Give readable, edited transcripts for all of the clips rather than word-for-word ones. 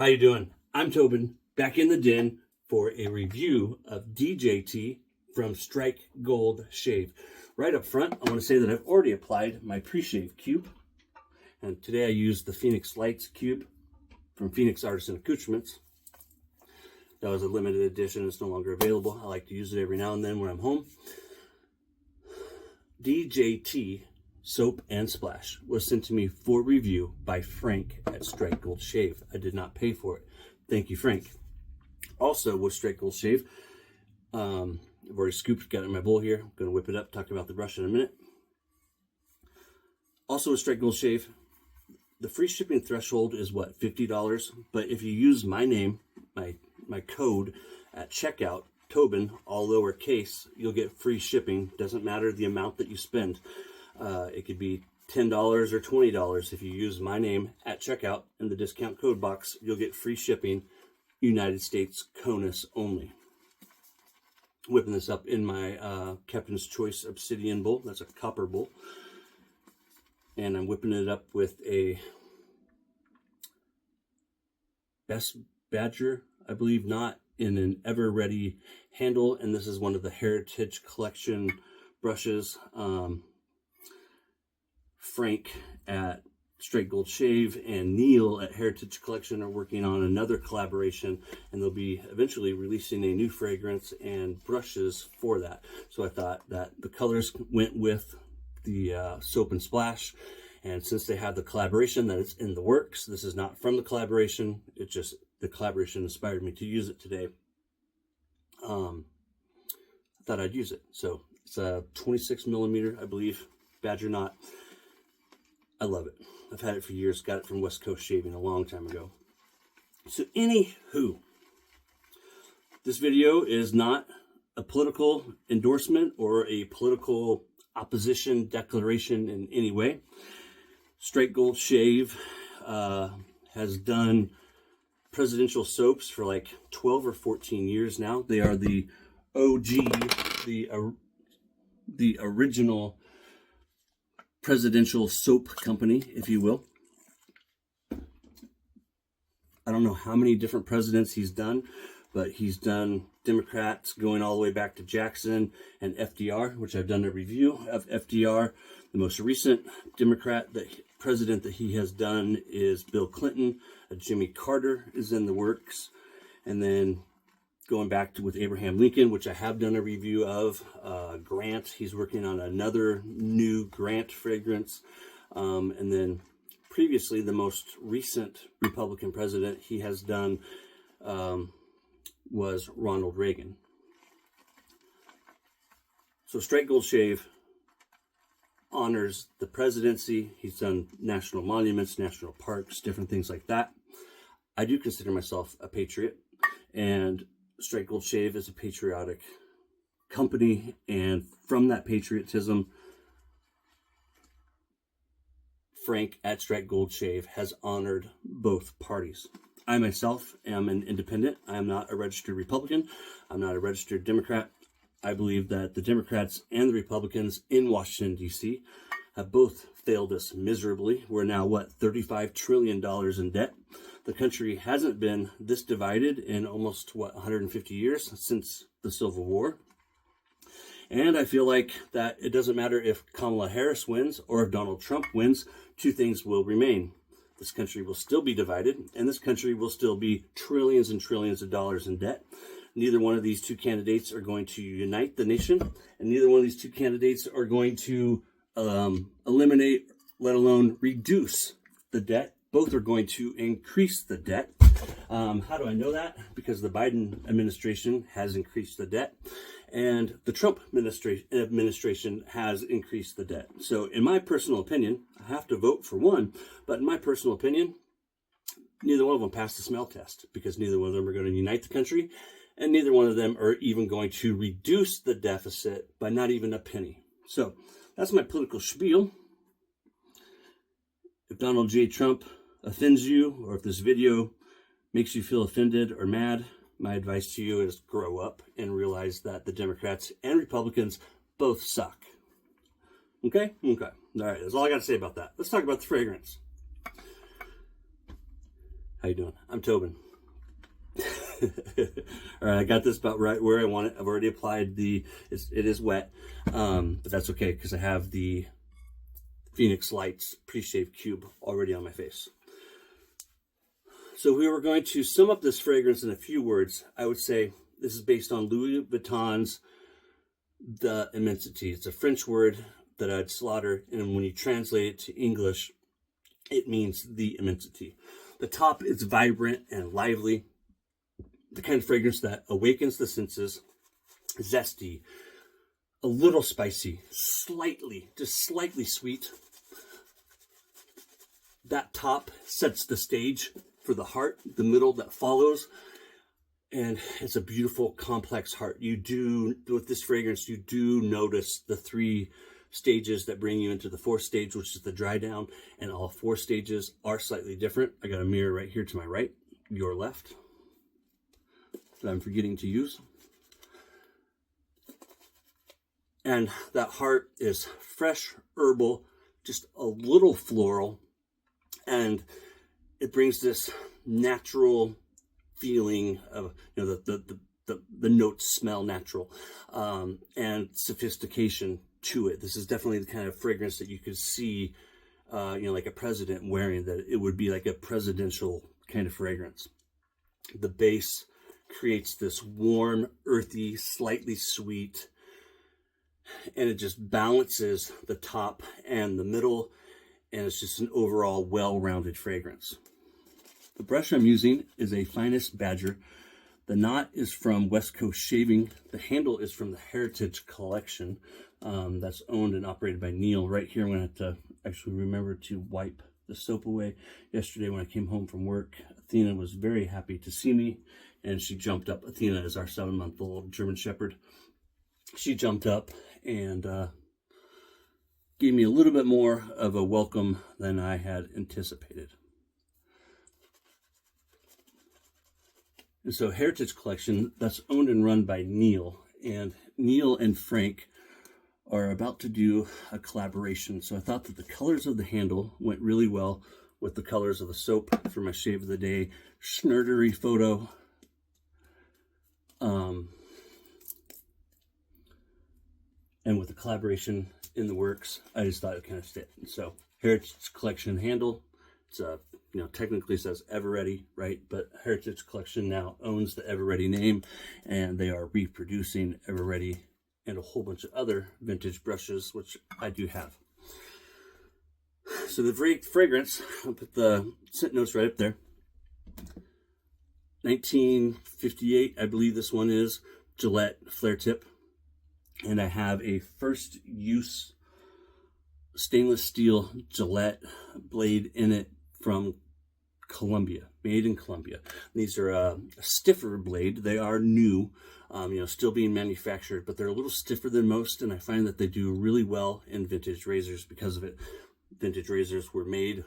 How you doing? I'm Tobin, back in the den for a review of DJT from Strike Gold Shave. Right up front, I want to say that I've already applied my pre-shave cube, and today I used the Phoenix Lights cube from Phoenix Artisan Accoutrements. That was a limited edition. It's no longer available. I like to use it every now and then when I'm home. DJT Soap and Splash was sent to me for review by Frank at Strike Gold Shave. I did not pay for it. Thank you, Frank. Also with Strike Gold Shave, I've already scooped, got it in my bowl here. I'm going to whip it up, talk about the brush in a minute. Also with Strike Gold Shave, the free shipping threshold is what, $50? But if you use my name, my code at checkout, Tobin, all lowercase, you'll get free shipping. Doesn't matter the amount that you spend. It could be $10 or $20. If you use my name at checkout in the discount code box, you'll get free shipping, United States CONUS only. Whipping this up in my Captain's Choice Obsidian bowl. That's a copper bowl. And I'm whipping it up with a Best Badger, I believe, not in an Ever Ready handle. And this is one of the Heritage Collection brushes. Frank at Strike Gold Shave and Neil at Heritage Collection are working on another collaboration, and they'll be eventually releasing a new fragrance and brushes for that. So I thought that the colors went with the Soap and Splash, and since they have the collaboration that it's in the works, this is not from the collaboration, it's just the collaboration inspired me to use it today. I thought I'd use it. So it's a 26 millimeter, I believe, Badger knot. I love it. I've had it for years. Got it from West Coast Shaving a long time ago. So anywho, this video is not a political endorsement or a political opposition declaration in any way. Strike Gold Shave has done presidential soaps for like 12 or 14 years now. They are the OG, the original presidential soap company, if you will. I don't know how many different presidents he's done, but he's done Democrats going all the way back to Jackson and FDR, which I've done a review of FDR. The most recent president that he has done is Bill Clinton. Jimmy Carter is in the works. And then going back to with Abraham Lincoln, which I have done a review of. Grant, he's working on another new Grant fragrance. And then previously, the most recent Republican president he has done was Ronald Reagan. So Strike Gold Shave honors the presidency. He's done national monuments, national parks, different things like that. I do consider myself a patriot, and Strike Gold Shave is a patriotic company, and from that patriotism, Frank at Strike Gold Shave has honored both parties. I myself am an independent. I am not a registered Republican. I'm not a registered Democrat. I believe that the Democrats and the Republicans in Washington, D.C. have both failed us miserably. We're now, $35 trillion in debt. The country hasn't been this divided in almost, 150 years since the Civil War. And I feel like that it doesn't matter if Kamala Harris wins or if Donald Trump wins, two things will remain. This country will still be divided, and this country will still be trillions and trillions of dollars in debt. Neither one of these two candidates are going to unite the nation, and neither one of these two candidates are going to eliminate, let alone reduce the debt. Both are going to increase the debt. How do I know that? Because the Biden administration has increased the debt, and the Trump administration has increased the debt. So in my personal opinion, I have to vote for one, but in my personal opinion, neither one of them passed the smell test, because neither one of them are going to unite the country, and neither one of them are even going to reduce the deficit by not even a penny. So that's my political spiel. If Donald J. Trump offends you, or if this video makes you feel offended or mad, my advice to you is grow up and realize that the Democrats and Republicans both suck. Okay? Okay. All right, that's all I got to say about that. Let's talk about the fragrance. How you doing? I'm Tobin. All right, I got this about right where I want it. I've already applied it is wet, but that's okay because I have the Phoenix Lights pre-shave cube already on my face. So we were going to sum up this fragrance in a few words. I would say this is based on Louis Vuitton's The Immensity. It's a French word that I'd slaughter, and when you translate it to English, it means the immensity. The top is vibrant and lively, the kind of fragrance that awakens the senses, zesty, a little spicy, just slightly sweet. That top sets the stage for the heart, the middle that follows, and it's a beautiful, complex heart. With this fragrance, you do notice the 3 stages that bring you into the 4th stage, which is the dry down, and all 4 stages are slightly different. I got a mirror right here to my right, your left, that I'm forgetting to use. And that heart is fresh, herbal, just a little floral, and it brings this natural feeling of, the notes smell natural, and sophistication to it. This is definitely the kind of fragrance that you could see, like a president wearing, that it would be like a presidential kind of fragrance. The base creates this warm, earthy, slightly sweet, and it just balances the top and the middle, and it's just an overall well-rounded fragrance. The brush I'm using is a Finest Badger. The knot is from West Coast Shaving. The handle is from the Heritage Collection. That's owned and operated by Neil. Right here, I'm going to have to actually remember to wipe the soap away. Yesterday when I came home from work, Athena was very happy to see me, and she jumped up. Athena is our 7-month-old German Shepherd. She jumped up and gave me a little bit more of a welcome than I had anticipated. And so Heritage Collection, that's owned and run by Neil. And Neil and Frank are about to do a collaboration. So I thought that the colors of the handle went really well with the colors of the soap for my shave of the day Schnurdery photo. And with the collaboration in the works, I just thought it kind of fit. So Heritage Collection handle, it's a, technically says Everready, right? But Heritage Collection now owns the Everready name, and they are reproducing Everready and a whole bunch of other vintage brushes, which I do have. So the fragrance, I'll put the scent notes right up there. 1958, I believe this one is, Gillette flare tip. And I have a first use stainless steel Gillette blade in it from Colombia, made in Colombia. These are a stiffer blade. They are new, still being manufactured, but they're a little stiffer than most, and I find that they do really well in vintage razors because of it. Vintage razors were made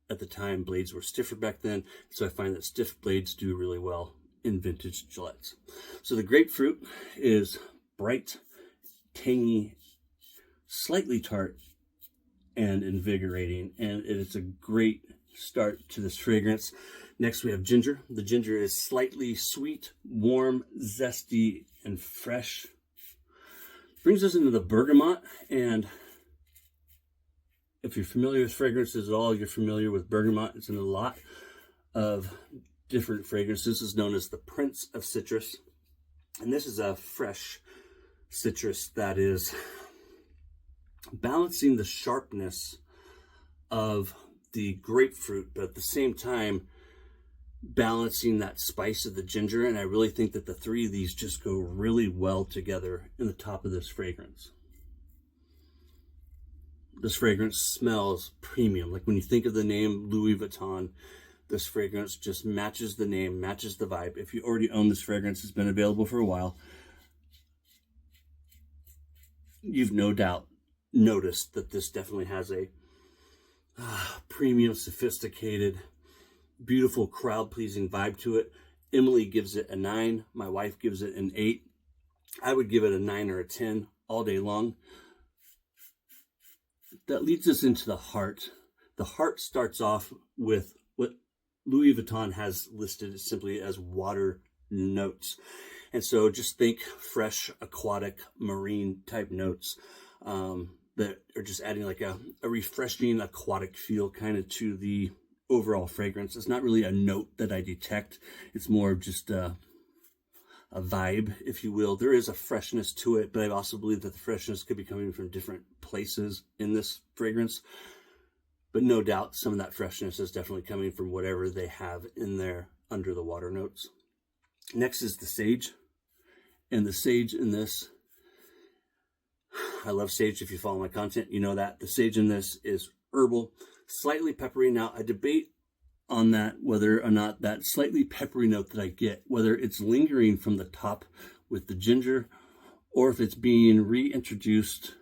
at the time, blades were stiffer back then, so I find that stiff blades do really well in vintage Gillettes. So the grapefruit is bright, tangy, slightly tart, and invigorating, and it's a great start to this fragrance. Next we have ginger. The ginger is slightly sweet, warm, zesty, and fresh. Brings us into the bergamot, and if you're familiar with fragrances at all, you're familiar with bergamot. It's in a lot of different fragrances. This is known as the Prince of Citrus, and this is a fresh citrus that is balancing the sharpness of the grapefruit, but at the same time balancing that spice of the ginger. And I really think that the 3 of these just go really well together in the top of this fragrance. This fragrance smells premium. Like when you think of the name Louis Vuitton, this fragrance just matches the name, matches the vibe. If you already own this fragrance, it's been available for a while, you've no doubt noticed that this definitely has a premium, sophisticated, beautiful, crowd-pleasing vibe to it. Emily gives it a 9. My wife gives it an 8. I would give it a 9 or a 10 all day long. That leads us into the heart. The heart starts off with what Louis Vuitton has listed it simply as water notes. And so just think fresh, aquatic, marine type notes that are just adding like a refreshing aquatic feel kind of to the overall fragrance. It's not really a note that I detect. It's more of just a vibe, if you will. There is a freshness to it, but I also believe that the freshness could be coming from different places in this fragrance. But no doubt some of that freshness is definitely coming from whatever they have in there under the water notes. Next is the sage. And the sage in this, I love sage. If you follow my content, you know that. The sage in this is herbal, slightly peppery. Now, I debate on that, whether or not that slightly peppery note that I get, whether it's lingering from the top with the ginger, or if it's being reintroduced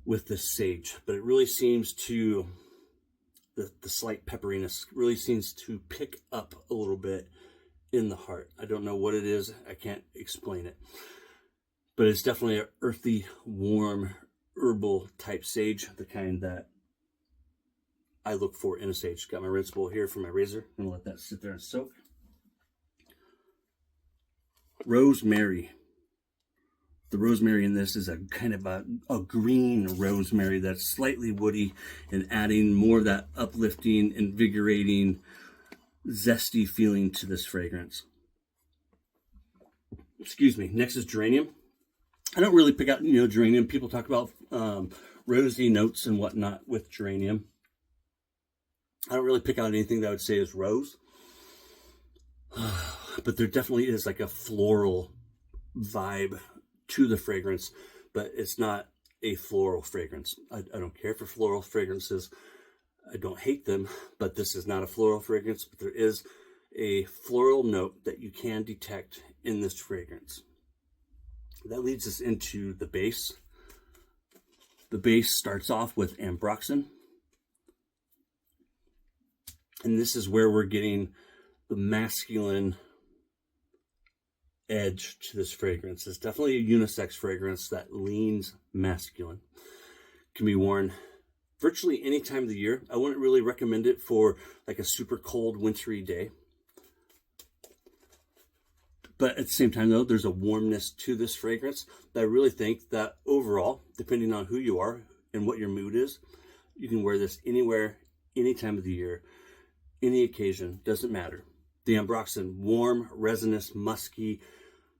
with the sage. But it really seems to, the slight pepperiness really seems to pick up a little bit in the heart. I don't know what it is. I can't explain it. But it's definitely an earthy, warm, herbal type sage, the kind that I look for in a sage. Got my rinse bowl here for my razor. I'm going to let that sit there and soak. Rosemary. The rosemary in this is a kind of a green rosemary that's slightly woody and adding more of that uplifting, invigorating, zesty feeling to this fragrance. Excuse me. Next is geranium. I don't really pick out, geranium. People talk about rosy notes and whatnot with geranium. I don't really pick out anything that I would say is rose. But there definitely is like a floral vibe to the fragrance, but it's not a floral fragrance. I don't care for floral fragrances. I don't hate them, but this is not a floral fragrance, but there is a floral note that you can detect in this fragrance. That leads us into the base. The base starts off with ambroxan. And this is where we're getting the masculine edge to this fragrance. It's definitely a unisex fragrance that leans masculine. Can be worn virtually any time of the year. I wouldn't really recommend it for like a super cold, wintry day. But at the same time, though, there's a warmness to this fragrance that I really think that overall, depending on who you are and what your mood is, you can wear this anywhere, any time of the year, any occasion, doesn't matter. The ambroxan, warm, resinous, musky,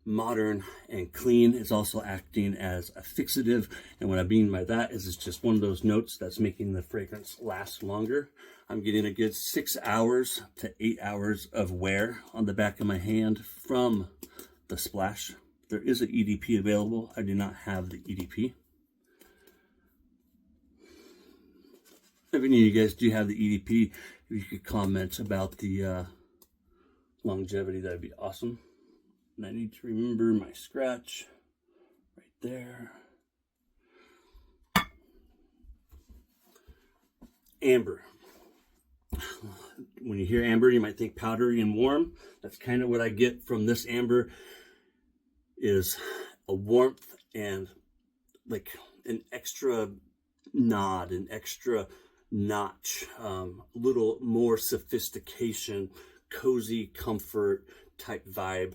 modern, and clean, is also acting as a fixative. And what I mean by that is it's just one of those notes that's making the fragrance last longer. I'm getting a good 6 hours to 8 hours of wear on the back of my hand from the splash. There is an EDP available. I do not have the EDP. If any of you guys do have the EDP, if you could comment about the longevity, that'd be awesome. And I need to remember my scratch right there. Amber. When you hear amber, you might think powdery and warm. That's kind of what I get from this amber, is a warmth and like an extra nod, an extra notch, a little more sophistication, cozy comfort type vibe.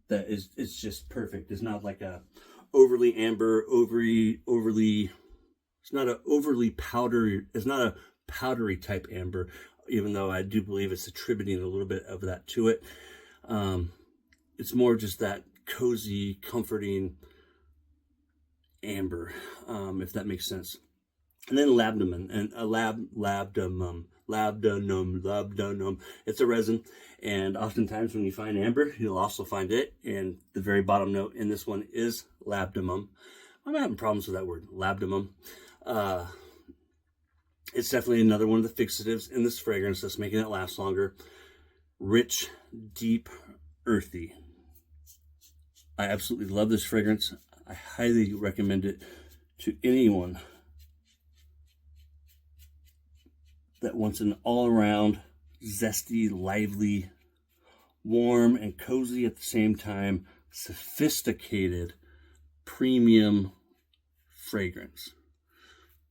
That is, it's just perfect. It's not like a overly amber, overly, it's not a overly powdery, it's not a powdery type amber, even though I do believe it's attributing a little bit of that to it. It's more just that cozy, comforting amber, if that makes sense. And then labdanum, and labdanum. It's a resin, and oftentimes when you find amber, you'll also find it. And the very bottom note in this one is labdanum. I'm having problems with that word, labdanum. It's definitely another one of the fixatives in this fragrance that's making it last longer. Rich, deep, earthy. I absolutely love this fragrance. I highly recommend it to anyone that wants an all-around, zesty, lively, warm, and cozy at the same time, sophisticated, premium fragrance.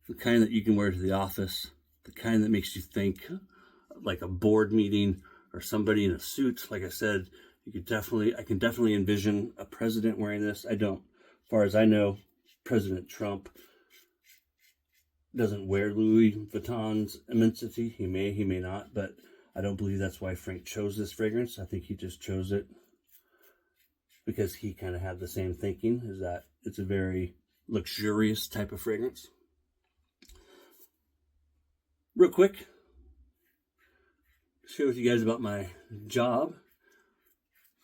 the kind that you can wear to the office, the kind that makes you think like a board meeting or somebody in a suit. Like I said, I can definitely envision a president wearing this. I don't. As far as I know, President Trump doesn't wear Louis Vuitton's immensity. He may not, but I don't believe that's why Frank chose this fragrance. I think he just chose it because he kind of had the same thinking, is that it's a very luxurious type of fragrance. Real quick, share with you guys about my job.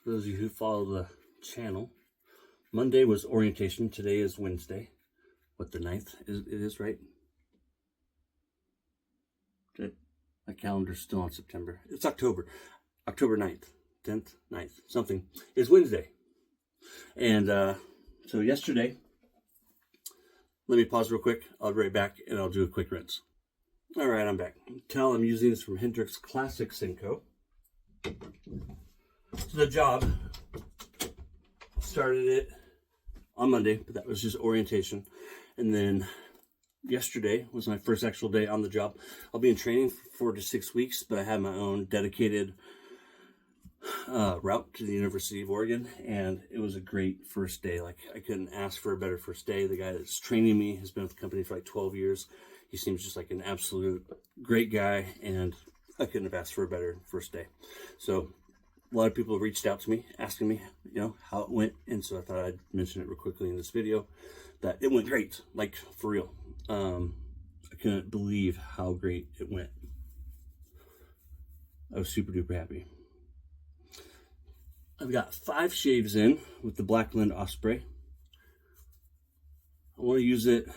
For those of you who follow the channel, Monday was orientation. Today is Wednesday. What, the 9th? It is, right? Okay. My calendar's still on September. It's October. October 9th. 10th, 9th, something. It's Wednesday. And so yesterday, let me pause real quick. I'll be right back and I'll do a quick rinse. All right, I'm back. Towel I'm using is from Hendrix Classic Cinco. So the job, started it on Monday, but that was just orientation. And then yesterday was my first actual day on the job. I'll be in training for 4 to 6 weeks, but I have my own dedicated route to the University of Oregon, and it was a great first day. Like, I couldn't ask for a better first day. The guy that's training me has been with the company for like 12 years. He seems just like an absolute great guy, and I couldn't have asked for a better first day. So a lot of people have reached out to me asking me, how it went, and so I thought I'd mention it real quickly in this video that it went great, like for real. I couldn't believe how great it went. I was super duper happy. I've got 5 shaves in with the Black Blend Osprey. I want to use it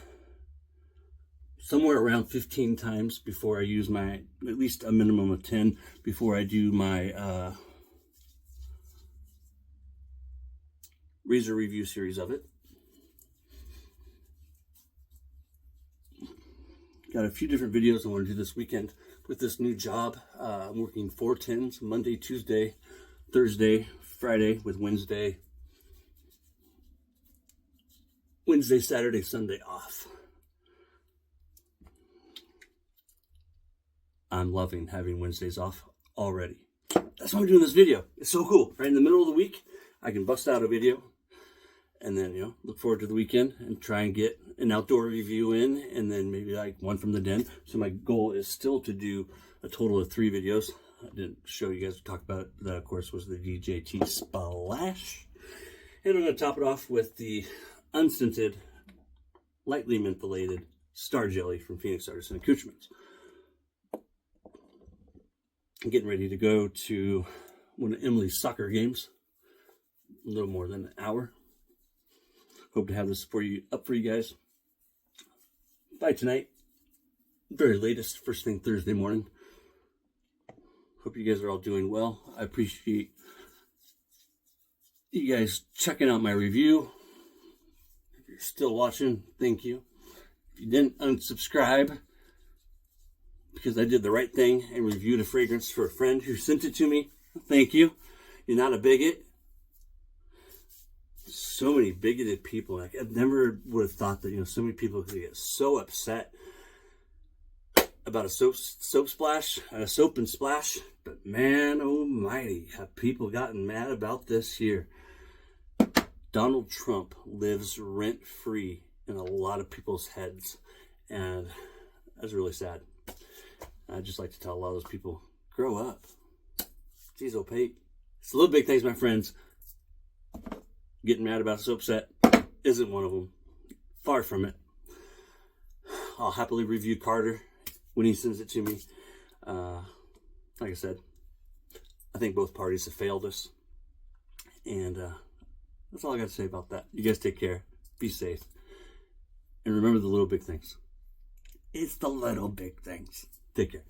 somewhere around 15 times before I use at least a minimum of 10 before I do my razor review series of it. Got a few different videos I want to do this weekend with this new job. I'm working 4/10s, Monday, Tuesday, Thursday, Friday, with Wednesday, Saturday, Sunday off. I'm loving having Wednesdays off already. That's why I'm doing this video. It's so cool. Right in the middle of the week, I can bust out a video and then, look forward to the weekend and try and get an outdoor review in, and then maybe like one from the den. So my goal is still to do a total of 3 videos. I didn't show you guys, talk about it. That, of course, was the DJT Splash. And I'm going to top it off with the unscented, lightly mentholated Star Jelly from Phoenix Artisan Accoutrements. I'm getting ready to go to one of Emily's soccer games. A little more than an hour. Hope to have this up for you guys by tonight. Very latest, first thing Thursday morning. Hope you guys are all doing well. I appreciate you guys checking out my review. If you're still watching, thank you. If you didn't unsubscribe, because I did the right thing and reviewed a fragrance for a friend who sent it to me, thank you. You're not a bigot. So many bigoted people. Like, I never would have thought that, so many people could get so upset about a soap splash, a soap and splash. But man almighty, have people gotten mad about this here. Donald Trump lives rent-free in a lot of people's heads, and that's really sad. I'd just like to tell a lot of those people, grow up. Jeez, Pate. It's a little big things, my friends. Getting mad about a soap set isn't one of them. Far from it. I'll happily review Carter when he sends it to me. Like I said, I think both parties have failed us. And that's all I got to say about that. You guys take care. Be safe. And remember the little big things. It's the little big things. Take care.